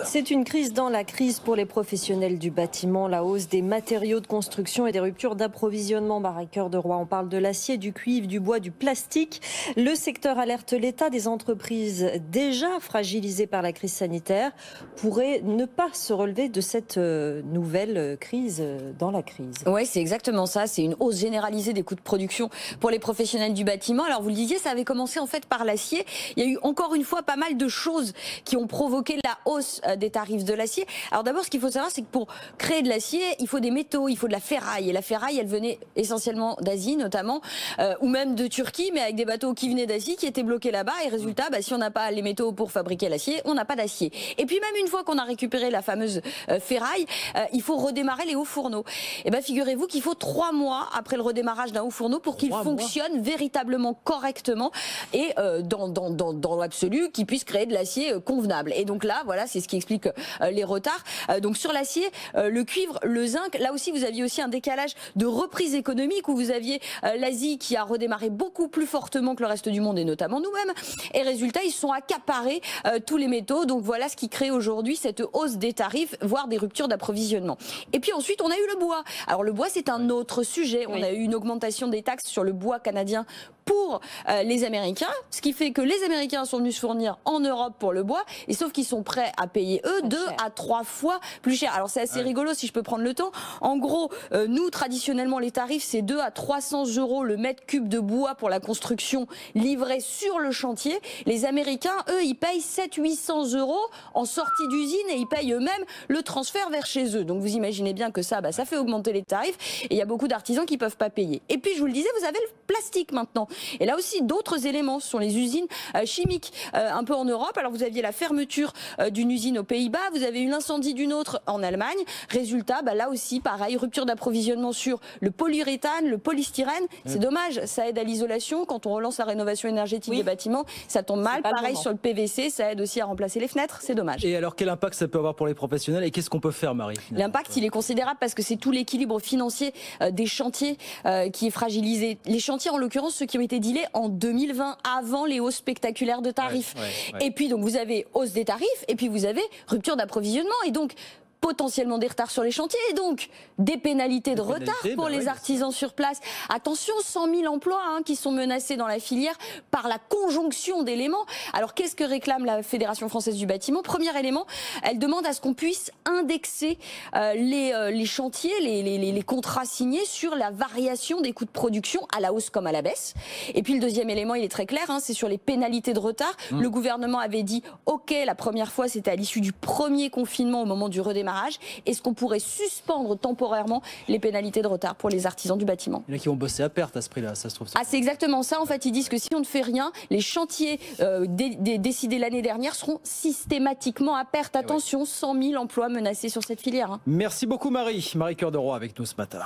crise. C'est une crise dans la crise pour les professionnels du bâtiment. La hausse des matériaux de construction et des ruptures d'approvisionnement. Marie-Cœur de Roy, on parle de l'acier, du cuivre, du bois, du plastique. Le secteur alerte l'État. Des entreprises déjà fragilisées par la crise sanitaire pourraient ne pas se relever de cette nouvelle crise dans la crise. Oui, c'est exactement ça. C'est une hausse généralisée des coûts de production pour les professionnels du bâtiment. Alors vous le disiez, ça avait commencé en fait par l'acier. Il y a eu encore une fois pas mal de choses qui ont provoqué la hausse des tarifs de l'acier. Alors d'abord, ce qu'il faut savoir, c'est que pour créer de l'acier, il faut des métaux, il faut de la ferraille. Et la ferraille, elle venait essentiellement d'Asie notamment, ou même de Turquie, mais avec des bateaux qui venaient d'Asie, qui étaient bloqués là-bas. Et résultat, si on n'a pas les métaux pour fabriquer l'acier, on n'a pas d'acier. Et puis même une fois qu'on a récupéré la fameuse ferraille, il faut redémarrer les hauts fourneaux. Et bien figurez-vous qu'il faut 3 mois après le redémarrage d'un haut fourneau pour qu'il fonctionne véritablement correctement et dans l'absolu, qu'il puisse créer de l'acier convenable. Et donc là, voilà, c'est ce qui explique les retards. Donc sur l'acier, le cuivre, le zinc, là aussi vous aviez aussi un décalage de reprise économique où vous aviez l'Asie qui a redémarré beaucoup plus fortement que le reste du monde et notamment nous-mêmes. Et résultat, ils sont accaparés tous les métaux. Donc voilà ce qui crée aujourd'hui cette hausse des tarifs, voire des ruptures d'approvisionnement. Et puis ensuite, on a eu le bois. Alors le bois, c'est un autre sujet. On a eu une augmentation des taxes sur le bois canadien pour les Américains, ce qui fait que les Américains sont venus se fournir en Europe pour le bois, et sauf qu'ils sont prêts à payer eux 2 à 3 fois plus cher. Alors c'est assez rigolo si je peux prendre le temps. En gros, nous traditionnellement les tarifs c'est 2 à 300 € le mètre cube de bois pour la construction livrée sur le chantier. Les Américains, eux, ils payent 700-800 € en sortie d'usine et ils payent eux-mêmes le transfert vers chez eux. Donc vous imaginez bien que ça fait augmenter les tarifs et il y a beaucoup d'artisans qui ne peuvent pas payer. Et puis je vous le disais, vous avez le plastique maintenant. Et là aussi, d'autres éléments, ce sont les usines chimiques un peu en Europe. Alors vous aviez la fermeture d'une usine aux Pays-Bas, vous avez eu l'incendie d'une autre en Allemagne. Résultat, là aussi, pareil, rupture d'approvisionnement sur le polyuréthane, le polystyrène. C'est dommage, ça aide à l'isolation. Quand on relance la rénovation énergétique des bâtiments, ça tombe mal. Pareil sur le PVC, ça aide aussi à remplacer les fenêtres. C'est dommage. Et alors, quel impact ça peut avoir pour les professionnels et qu'est-ce qu'on peut faire, Marie? L'impact, il est considérable parce que c'est tout l'équilibre financier des chantiers qui est fragilisé. Les chantiers, en l'occurrence, ceux qui ont été dealés en 2020, avant les hausses spectaculaires de tarifs. Et puis, donc, vous avez hausse des tarifs et puis vous avez rupture d'approvisionnement. Et donc, potentiellement des retards sur les chantiers et donc des pénalités de retard pour les artisans sur place. Attention, 100 000 emplois qui sont menacés dans la filière par la conjonction d'éléments. Alors qu'est-ce que réclame la Fédération française du bâtiment? Premier élément, elle demande à ce qu'on puisse indexer les chantiers, les contrats signés sur la variation des coûts de production à la hausse comme à la baisse. Et puis le deuxième élément, il est très clair, c'est sur les pénalités de retard. Le gouvernement avait dit, ok, la première fois c'était à l'issue du premier confinement au moment du redémarrage. Est-ce qu'on pourrait suspendre temporairement les pénalités de retard pour les artisans du bâtiment? Il y en a qui vont bosser à perte à ce prix-là, ça se trouve. C'est exactement ça. En fait, ils disent que si on ne fait rien, les chantiers décidés l'année dernière seront systématiquement à perte. Attention, 100 000 emplois menacés sur cette filière. Merci beaucoup Marie. Marie-Cœur de Roy avec nous ce matin.